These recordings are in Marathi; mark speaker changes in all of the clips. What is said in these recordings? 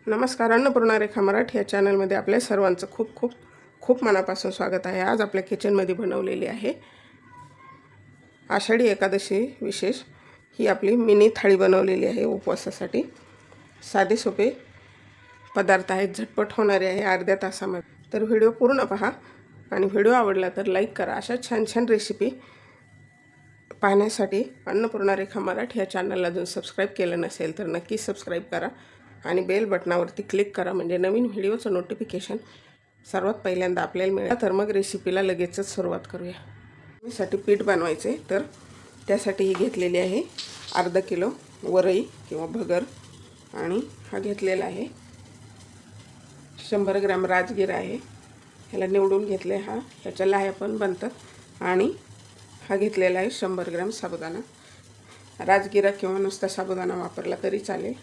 Speaker 1: नमस्कार. अन्नपूर्णा रेखा मराठी या चॅनलमध्ये आपल्या सर्वांचं खूप खूप खूप मनापासून स्वागत आहे. आज आपल्या किचनमध्ये बनवलेली आहे आषाढी एकादशी विशेष ही आपली मिनी थाळी बनवलेली आहे उपवासासाठी. साधे सोपे पदार्थ आहेत, झटपट होणारे आहे अर्ध्या तासामध्ये. तर व्हिडिओ पूर्ण पहा आणि व्हिडिओ आवडला तर लाईक करा. अशा छान छान रेसिपी पाहण्यासाठी अन्नपूर्णा रेखा मराठी या चॅनलला अजून सबस्क्राईब केलं नसेल तर नक्की सबस्क्राईब करा आणि बेल बटनावरती क्लिक करा, म्हणजे नवीन व्हिडिओचं नोटिफिकेशन सर्वात पहिल्यांदा आपल्याला मिळेल. तर मग रेसिपीला लगेचच सुरुवात करूया. साठी पीठ बनवायचे, तर त्यासाठी ही घेतलेली आहे अर्धा किलो वरई किंवा भगर, आणि हा घेतलेला आहे 100 ग्रॅम राजगिरा आहे. ह्याला निवडून घेतले, ह्याच्या लाह्या पण बनतात. आणि हा घेतलेला आहे 100 ग्रॅम साबुदाणा. राजगिरा किंवा नुसता साबुदाणा वापरला तरी चालेल,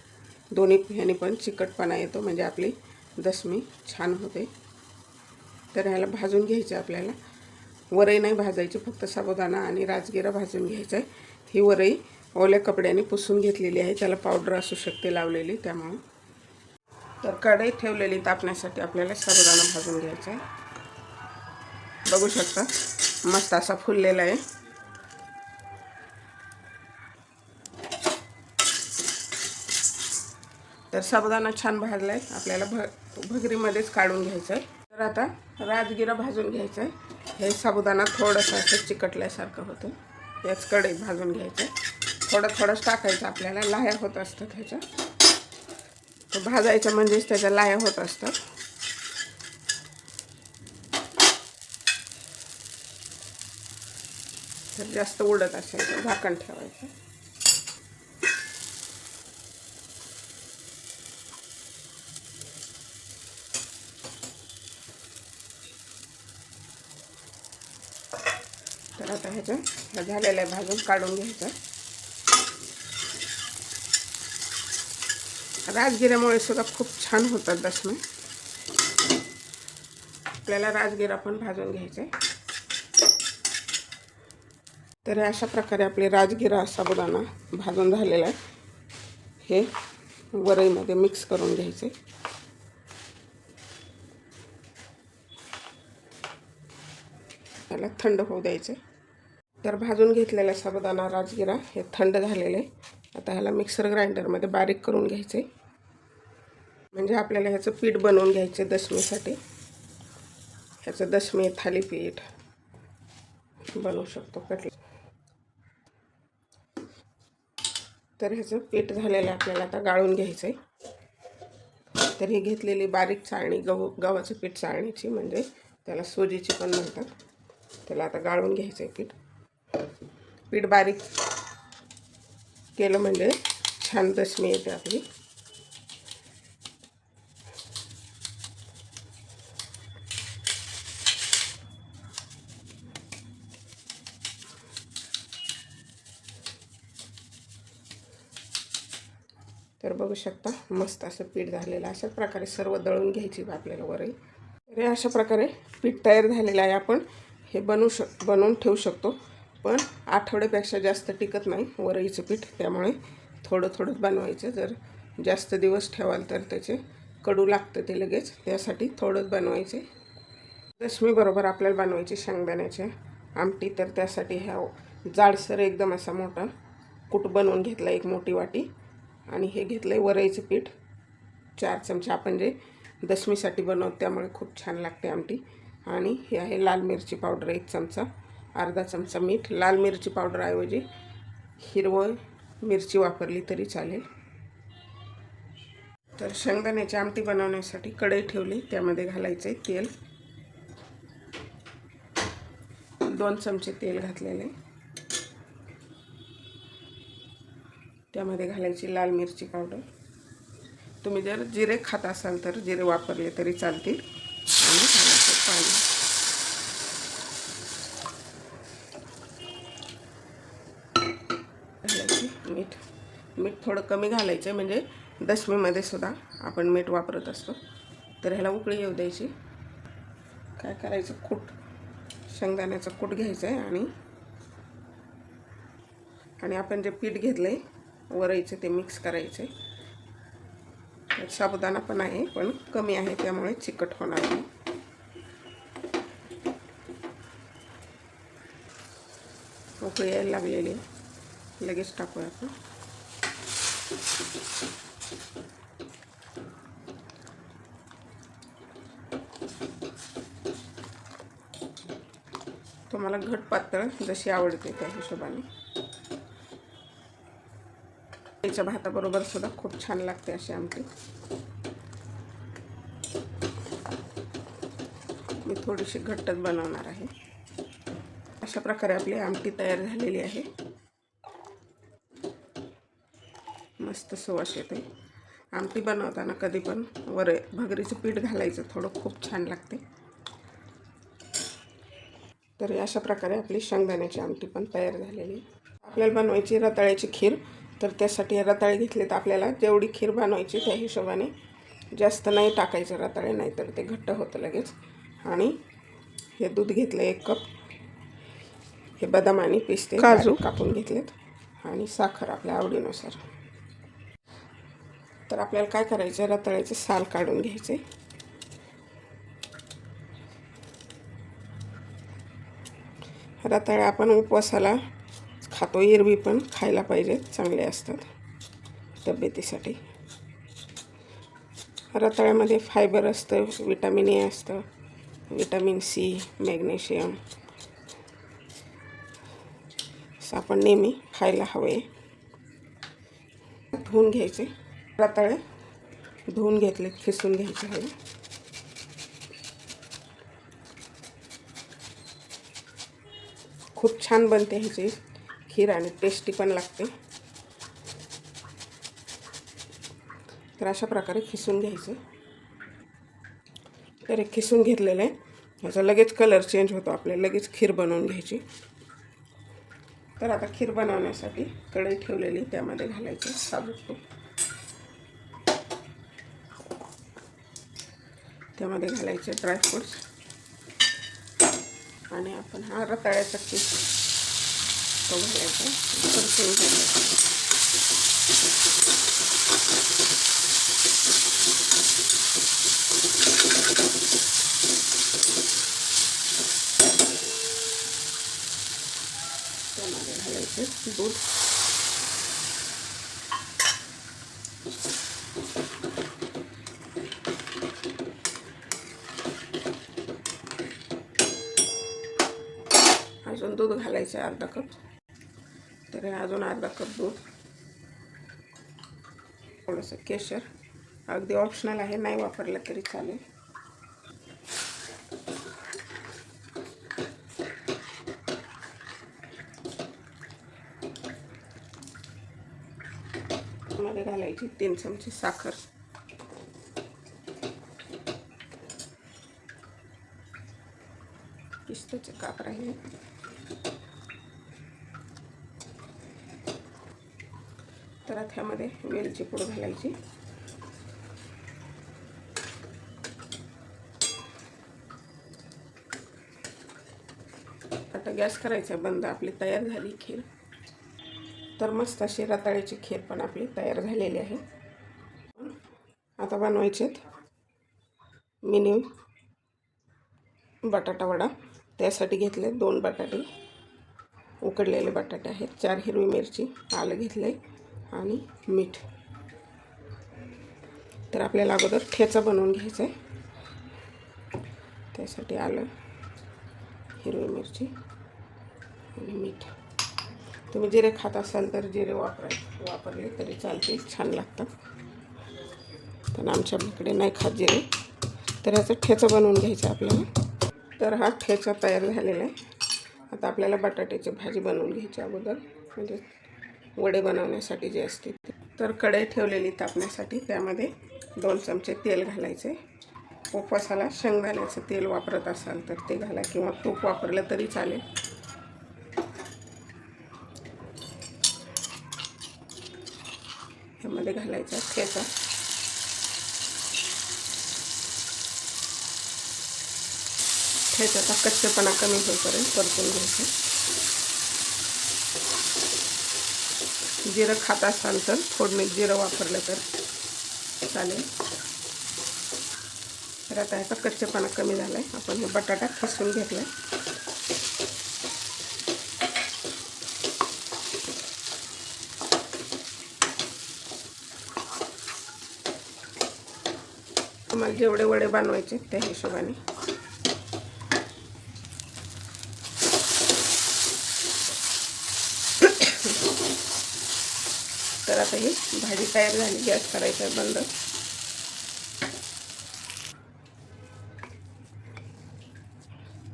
Speaker 1: दोन्ही ह्याने पण चिकटपणा येतो, म्हणजे आपली दशमी छान होते. तर ह्याला भाजून घ्यायचं आपल्याला. वरई नाही भाजायची, फक्त साबुदाणा आणि राजगिरा भाजून घ्यायचं आहे. ही वरई ओल्या कपड्याने पुसून घेतलेली आहे, त्याला पावडर असू शकते लावलेली, त्यामुळे. तर कढई ठेवलेली तापण्यासाठी आपल्याला साबुदाणा भाजून घ्यायचा आहे. बघू शकता मस्त असा फुललेला आहे. तर साबुदाणा छान भाजला आहे, आपल्याला भगरीमध्येच काढून घ्यायचं आहे. तर आता राजगिरा भाजून घ्यायचं आहे. हे साबुदाणा थोडंसं असं चिकटल्यासारखं होतं, याच कढईत भाजून घ्यायचं आहे. थोडं थोडंच टाकायचं, आपल्याला लाह्या होत असतात ह्याच्या. तर भाजायचं म्हणजेच त्याच्या लाह्या होत असतात. तर जास्त उडत असेल तर झाकण ठेवायचं. तर आता ह्या झालेल्या भाजून काढून घ्यायचं. राजगिऱ्यामुळे सुद्धा खूप छान होतात दशमी. आपल्याला राजगिरा पण भाजून घ्यायचा आहे. तर अशा प्रकारे आपले राजगिरा साबुदाणा भाजून झालेला आहे. हे वरईमध्ये मिक्स करून घ्यायचे. याला थंड होऊ द्यायचे. तर भाजून घेतलेला साबुदाणा राजगिरा हे थंड झालेले. आता ह्याला मिक्सर ग्राइंडरमध्ये बारीक करून घ्यायचे, म्हणजे आपल्याला ह्याचं पीठ बनवून घ्यायचे दशमीसाठी. ह्याचं दशमी थालीपीठ बनवू शकतो कटले. तर ह्याचं पीठ झालेलं आपल्याला आता गाळून घ्यायचं आहे. तर ही घेतलेली बारीक चाळणी, गव्हाचं पीठ चाळणीची, म्हणजे त्याला सोजीची पण म्हणतात. त्याला आता गाळून घ्यायचं आहे पीठ बारीक केलं म्हणजे छान दशमी येते आपली. तर बघू शकता मस्त असं पीठ झालेलं. अशा प्रकारे सर्व दळून घ्यायची आपल्याला वरई. तर अशा प्रकारे पीठ तयार झालेलं आहे. आपण हे बनवून ठेवू शकतो, पण आठवड्यापेक्षा जास्त टिकत नाही वरईचं पीठ, त्यामुळे थोडं थोडं बनवायचं. जर जास्त दिवस ठेवाल तर त्याचे कडू लागतं ते लगेच, त्यासाठी थोडंच बनवायचे. दशमीबरोबर आपल्याला बनवायची शेंगदाण्याची आमटी. तर त्यासाठी ह्या जाडसर एकदम असा मोठा कूट बनवून घेतला, एक मोठी वाटी. आणि हे घेतलं आहे वरईचं पीठ 4 चमचे, आपण जे दशमीसाठी बनवतो त्यामुळे खूप छान लागते आमटी. आणि हे आहे लाल मिरची पावडर 1 चमचा, अर्धा चमचा मीठ. लाल मिरची पावडरऐवजी हिरवं मिरची वापरली तरी चालेल. तर शेंगदाण्याची आमटी बनवण्यासाठी कढई ठेवली, त्यामध्ये घालायचं आहे तेल. 2 चमचे तेल घातलेले. त्यामध्ये घालायची लाल मिरची पावडर. तुम्ही जर जिरे खात असाल तर जिरे वापरले तरी चालतील. आणि घालायचं पाणी. घालायचे मीठ थोडं कमी घालायचं आहे, म्हणजे दशमीमध्ये सुद्धा आपण मीठ वापरत असतो. तर ह्याला उकळी येऊ द्यायची. काय करायचं, शेंगदाण्याचं कूट घ्यायचं आहे आणि आपण जे पीठ घेतलं आहे वरईचं ते मिक्स करायचं आहे. त्यात साबुदाणा पण आहे, पण कमी आहे त्यामुळे चिकट होणार नाही. उकळी यायला लागलेली आहे, लगेच टाकूया आपण. तुम्हाला घट पातळ जशी आवडते त्या हिशोबाने. त्याच्या भाताबरोबर सुद्धा खूप छान लागते अशी आमटी. मी थोडीशी घट्टच बनवणार आहे. अशा प्रकारे आपली आमटी तयार झालेली आहे. मस्त सुवास येते. आमटी बनवताना कधी पण भगरीचं पीठ घालायचं, थोडं खूप छान लागते. तर अशा प्रकारे आपली शेंगदाण्याची आमटी पण तयार झालेली. आपल्याला बनवायची रताळ्याची खीर. तर त्यासाठी रताळे घेतले तर आपल्याला जेवढी खीर बनवायची त्या हिशोबाने जास्त नाही टाकायचं रताळे, नाहीतर ते घट्ट होतं लगेच. आणि हे दूध घेतलं 1 कप. हे बदाम आणि पिस्ते काजू कापून घेतलेत आणि साखर आपल्या आवडीनुसार. तर आपल्याला काय करायचं, रताळ्याचे साल काढून घ्यायचे. रताळे आपण उपवासाला खातो, एरवी पण खायला पाहिजे, चांगले असतात तब्येतीसाठी. रताळ्यामध्ये फायबर असतं, विटॅमिन ए असतं, विटॅमिन सी, मॅग्नेशियम. असं आपण नेहमी खायला हवे. धुवून घ्यायचे रताळे, धुवून घेतले, खिसून घ्यायचे आहे. खूप छान बनते ह्याची खीर आणि टेस्टी पण लागते. तर अशा प्रकारे खिसून घ्यायचे. तर हे खिसून घेतलेलं आहे, ह्याचा लगेच कलर चेंज होतो, आपल्याला लगेच खीर बनवून घ्यायची. तर आता खीर बनवण्यासाठी कढई ठेवलेली, त्यामध्ये घालायचं साजूक तूप. त्यामध्ये घालायचे ड्रायफ्रूट्स आणि आपण हा रताळ्याचा खीर तो घालायचा, परतून घालायचा. त्यामध्ये घालायचे दूध. अजून दूध घालायचं अर्धा कप. तर अजून अर्धा कप दूध. थोडंसं केशर, अगदी ऑप्शनल आहे, नाही वापरलं तरी चालेल. मध्ये घालायची 3 चमचे साखर. पिस्त्याचे काप राहिले. तर ह्यामध्ये वेलची पूड घालायची. आता गॅस करायचा बंद. आपली तयार झाली खीर. तर मस्त अशी रताळ्याची खीर पण आपली तयार झालेली आहे. आता बनवायचेत मिनी बटाटा वडा. त्यासाठी घेतले 2 बटाटे, उकडलेले बटाटे आहेत, 4 हिरवी मिरची, आलं घेतले आणि मीठ. तर आपल्याला अगोदर ठेचा बनवून घ्यायचा आहे. त्यासाठी आलं, हिरवी मिरची आणि मीठ. तुम्ही जिरे खात असाल तर जिरे वापरले तरी चालतील, छान लागतं. पण आमच्याकडे नाही खात जिरे. तर ह्याचा ठेचा बनवून घ्यायचा आपल्याला. तर हा ठेचा तयार झालेला आहे. आता आपल्याला बटाट्याची भाजी बनवून घ्यायची अगोदर, म्हणजे वडे बनवण्यासाठी जे असते. तर कढई ठेवलेली तापण्यासाठी, त्यामध्ये 2 चमचे तेल घालायचे. उपवासाला शेंगदाण्याचं तेल वापरत असाल तर ते घाला, किंवा तूप वापरलं तरी चालेल. ह्यामध्ये घालायचा ठेचा. ठेच्याचा कच्चेपणा कमी होईपर्यंत परतून घ्यायचं. जिरं खात असाल तर फोडणीत जिरं वापरलं तर चालेल. तर आता याचा कच्चेपणा कमी झाला आहे. आपण हे बटाटा खिसून घेतला आहे. तुम्हाला जेवढे वडे बनवायचे त्या हिशोबाने. तर आता ही भाजी तयार झाली. गॅस करायचा आहे बंद.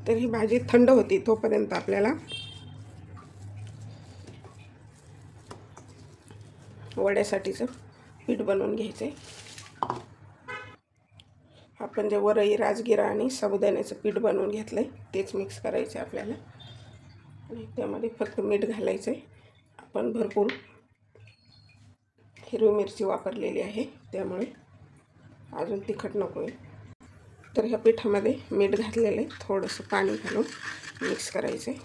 Speaker 1: तर ही भाजी थंड होती तोपर्यंत आपल्याला वड्यासाठीचं पीठ बनवून घ्यायचं आहे. आपण जे वरई, राजगिरा आणि साबुदाण्याचं पीठ बनवून घेतलं आहे तेच मिक्स करायचं आहे आपल्याला. आणि त्यामध्ये फक्त मीठ घालायचं आहे. आपण भरपूर हिरवी मिरची वापरलेली आहे त्यामुळे अजून तिखट नको आहे. तर ह्या पिठामध्ये मीठ घातलेलं आहे. थोडंसं पाणी घालून मिक्स करायचं आहे.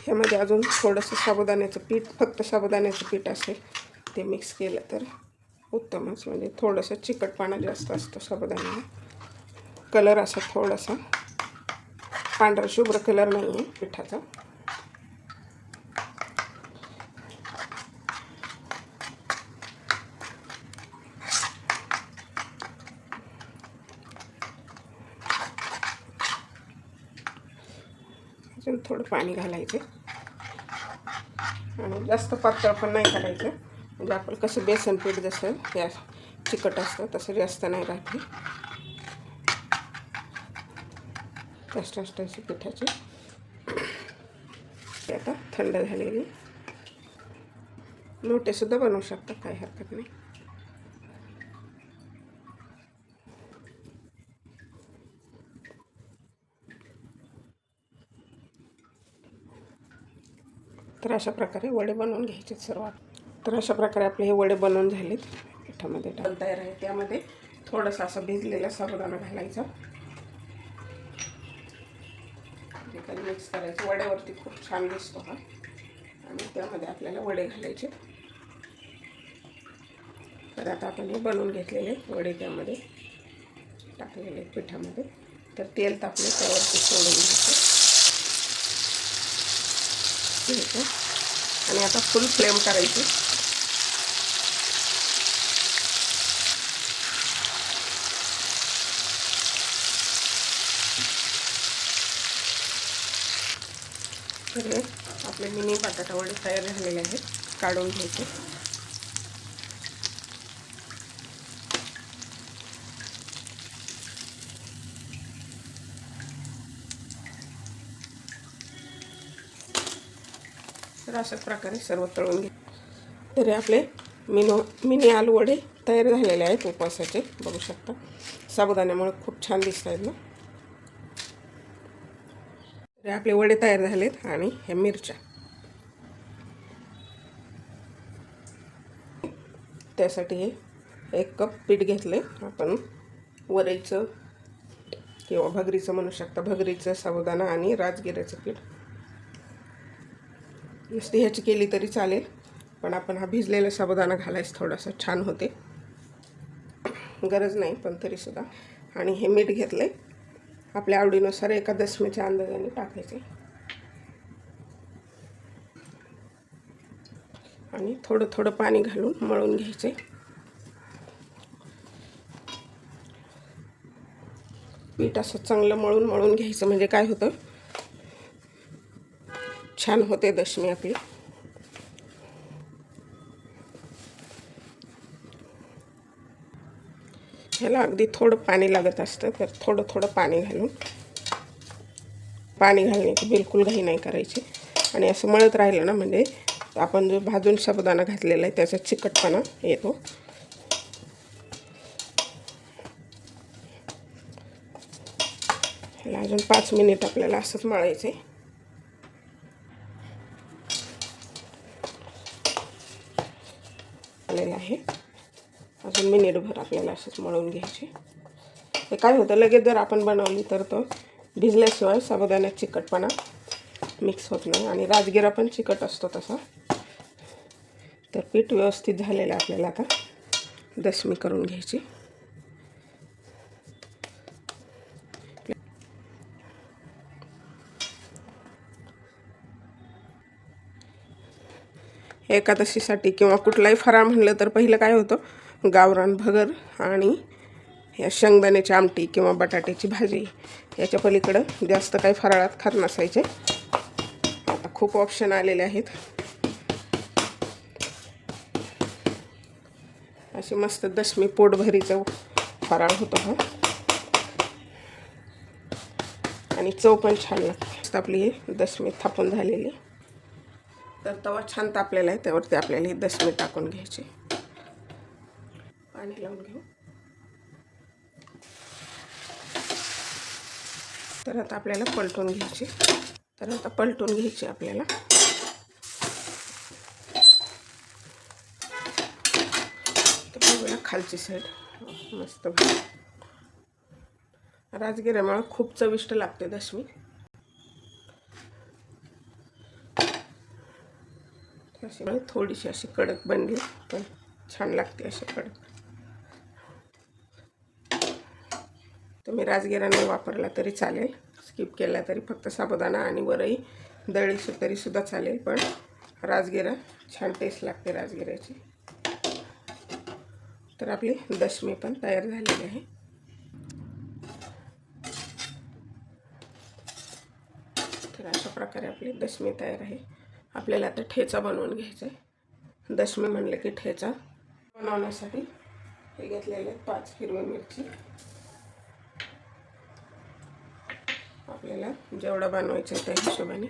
Speaker 1: ह्यामध्ये अजून थोडंसं साबुदाण्याचं पीठ, फक्त साबुदाण्याचं पीठ असेल ते मिक्स केलं तर उत्तमच. म्हणजे थोडंसं चिकटपणा जास्त असतो साबुदाण्याला. कलर असा थोडासा पांढरा शुभ्र कलर नाही आहे पिठाचा. अजून थोडं पाणी घालायचं आणि जास्त पातळ पण नाही करायचं. म्हणजे आपण कसं बेसन पीठ जसं या चिकट असतं तसं जास्त नाही राहते. अशी पिठाची ते आता थंड झालेली. मोठेसुद्धा बनवू शकता, काही हरकत नाही. तर अशा प्रकारे वडे बनवून घ्यायचे सर्वात. तर अशा प्रकारे आपले हे वडे बनवून झालेत. पिठामध्ये टाकून तयार आहे. त्यामध्ये थोडंसं असं भिजलेला साबुदाणा घालायचा. काही मिक्स करायचं. वड्यावरती खूप छान दिसतो हा. आणि त्यामध्ये आपल्याला वडे घालायचे. तर आता आपण हे बनवून घेतलेले वडे त्यामध्ये टाकलेले पिठामध्ये. तर तेल तापले त्यावरती सोडून घ्यायचं. आणि आता फुल फ्लेम करायची. तर आपले मिनी बटाटा वडे तयार झालेले आहेत. काढून घ्यायचे. तर अशाच प्रकारे सर्व तळून घे. तर आपले मिनी आलू वडे तयार झालेले आहेत उपवासाचे. बघू शकता साबुदाण्यामुळे खूप छान दिसत आहेत ना. तर आपले वडे तयार झालेत. आणि ह्या मिरच्या, त्यासाठी हे 1 कप पीठ घेतले आपण. वरईचं किंवा भगरीचं म्हणू शकता. भगरीचं, साबुदाणा आणि राजगिऱ्याचं पीठ. नुसती ह्याची केली तरी चालेल, पण आपण हा भिजलेला साबुदाणा घालायचं थोडासा छान होते. गरज नाही पण तरीसुद्धा. आणि हे मीठ घेतले आपल्या आवडीनुसार. एका दशमीच्या अंदाजाने टाकायचे. आणि थोडं थोडं पाणी घालून मळून घ्यायचे. पीठ असं चांगलं मळून घ्यायचं. म्हणजे काय होतं, छान होते दशमी आपली. ह्याला अगदी थोडं पाणी लागत असतं. तर थोडं थोडं पाणी घालून, पाणी घालण्याची बिलकुल घाई नाही करायची. आणि असं मळत राहिलं ना म्हणजे आपण जो भाजून साबुदाणा घातलेला आहे त्याचा चिकटपणा येतो. ह्याला अजून 5 मिनिट आपल्याला असंच मळायचं आहे. आलेलं आहे. अजून मिनिटभर आपल्याला असंच मळून घ्यायचे. हे काय होतं, लगेच जर आपण बनवली तर तो भिजल्याशिवाय साबुदाण्यात चिकटपणा मिक्स होत नाही. आणि राजगिरा पण चिकट असतो तसा. तर पीठ व्यवस्थित झालेलं आपल्याला आता दशमी करून घ्यायची. एकादशीसाठी किंवा कुठलाही फराळ म्हणलं तर पहिलं काय होतं, गावरान भगर आणि या शेंगदाण्याची आमटी किंवा बटाट्याची भाजी. याच्या पलीकडं जास्त काही फराळात खात नसायचे. आता खूप ऑप्शन आलेले आहेत. अशी मस्त दशमी पोटभरीचं फराळ होतं हा, आणि चव पण छान लागते. आपली ही दशमी थापून झालेली. तर तवा छान तापलेला आहे, त्यावरती आपल्याला ही दशमी टाकून घ्यायची. पाणी लावून घेऊ. तर आता आपल्याला पलटून घ्यायची. आपल्याला. तर बघूया खालची साईड मस्त राजगिऱ्यामुळे खूप चविष्ट लागते दशमी. अशी थोडीशी अशी कडक बनली पण छान लागते अशी कडक. तुम्ही राजगिरा नाही वापरला तरी चालेल, स्किप केला तरी फक्त साबुदाणा आणि वरई दळली तरी सुद्धा चालेल, पण राजगिरा छान टेस्ट लागते राजगिऱ्याची. तर आपली दशमी पण तयार झालेली आहे. तर अशा प्रकारे आपली दशमी तयार आहे. आपल्याला आता ठेचा बनवून घ्यायचा आहे. दशमी म्हणलं की ठेचा बनवण्यासाठी हे घेतलेले 5 हिरवी मिरची. आपल्याला जेवढं बनवायचं त्या हिशोबाने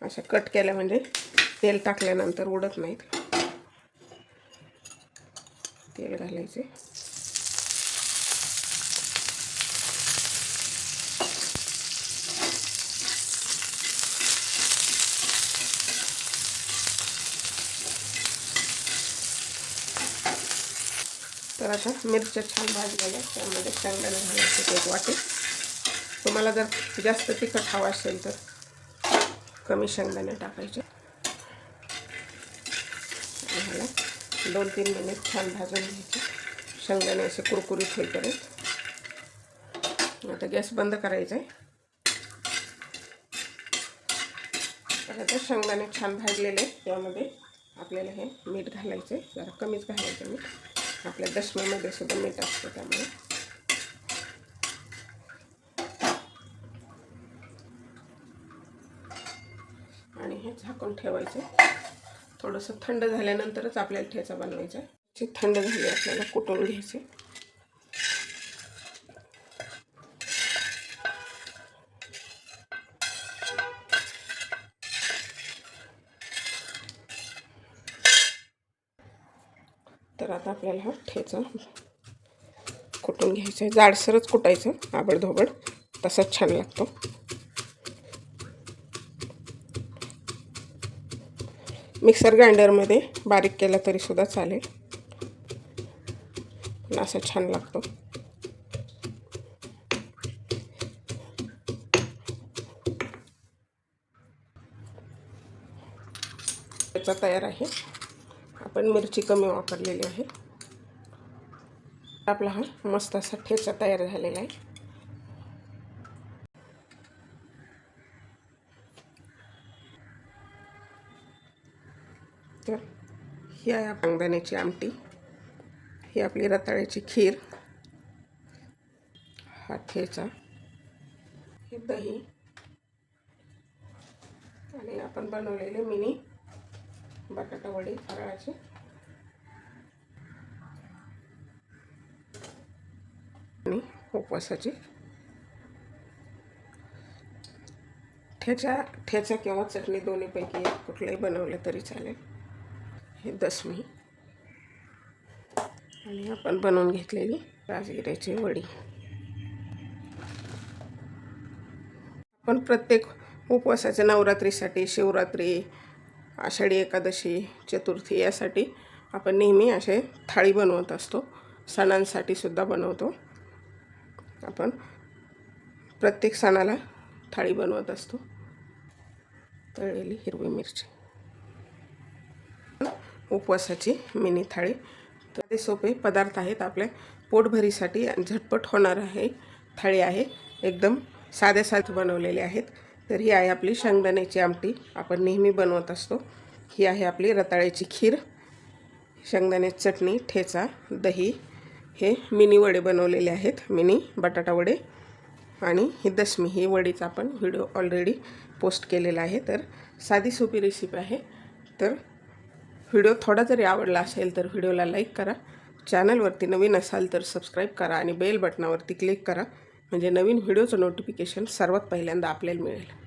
Speaker 1: अशा कट केल्या म्हणजे तेल टाकल्यानंतर उडत नाहीत. तेल घालायचे. तर आता मिरच्या छान भाजलेल्या, त्यामध्ये शेंगदाणे घालायचे 1 वाटी. तुम्हाला जर जास्त तिखट हवं असेल तर कमी शेंगदाणे टाकायचे. ह्याला 2-3 मिनिट छान भाजून घ्यायचे, शेंगदाणे असे कुरकुरीत होईपर्यंत. आता गॅस बंद करायचा आहे. तर आता शेंगदाणे छान भाजलेले, त्यामध्ये आपल्याला हे मीठ घालायचे. जरा कमीच घालायचं मीठ, आपल्या दशमीमध्ये सुद्धा मीठ असतं त्यामुळे. आणि हे झाकून ठेवायचं. थोडंसं थंड झाल्यानंतरच आपल्याला ठेचा बनवायचा आहे. थंड झाली आपल्याला कुटून घ्यायचे. तर आता आपल्याला हा ठेचा कुटून घ्यायचा आहे. जाडसरच कुटायचं, आबडधोबड, तसाच छान लागतो. मिक्सर ग्राइंडरमध्ये बारीक केला तरी सुद्धा चालेल, पण असं छान लागतो. ठेचा तयार आहे. आपण मिरची कमी वापरलेली आहे. आपला हा मस्त असा ठेचा तयार झालेला आहे. तर ही आहे शेंगदाण्याची आमटी, ही आपली रताळ्याची खीर, हा ठेचा, हे दही आणि आपण बनवलेले मिनी बटाटा वडी फराळाचे. आणि उपवासाची ठेचा किंवा चटणी दोन्हीपैकी एक कुठलंही बनवलं तरी चालेल. हे दशमी आणि आपण बनवून घेतलेली राजगिऱ्याची वडी. आपण प्रत्येक उपवासाच्या नवरात्रीसाठी, शिवरात्री, आषाढी एकादशी, चतुर्थी यासाठी आपण नेहमी असे थाळी बनवत असतो. सणांसाठी सुद्धा बनवतो. आपण प्रत्येक सणाला थाळी बनवत असतो. तळलेली हिरवी मिरची. उपवासाची मिनी थाळी. तर ते सोपे पदार्थ आहेत आपल्या पोटभरीसाठी आणि झटपट होणार आहे थाळी आहे. एकदम साधे बनवलेले आहेत. तर ही आहे आपली शेंगदाण्याची आमटी, आपण नेहमी बनवत असतो. ही आहे आपली रताळ्याची खीर, शेंगदाण्याची चटणी, ठेचा, दही. हे मिनी वडे बनवलेले आहेत, मिनी बटाटा वडे. आणि ही दशमी, ही वडीचा आपण व्हिडिओ ऑलरेडी पोस्ट केलेला आहे. तर साधी सोपी रेसिपी आहे. तर व्हिडिओ थोडा जरी आवडला असेल तर व्हिडिओला लाईक करा. चॅनलवरती नवीन असाल तर सबस्क्राईब करा आणि बेल बटनावरती क्लिक करा, म्हणजे नवीन व्हिडिओचं नोटिफिकेशन सर्वात पहिल्यांदा आपल्याला मिळेल.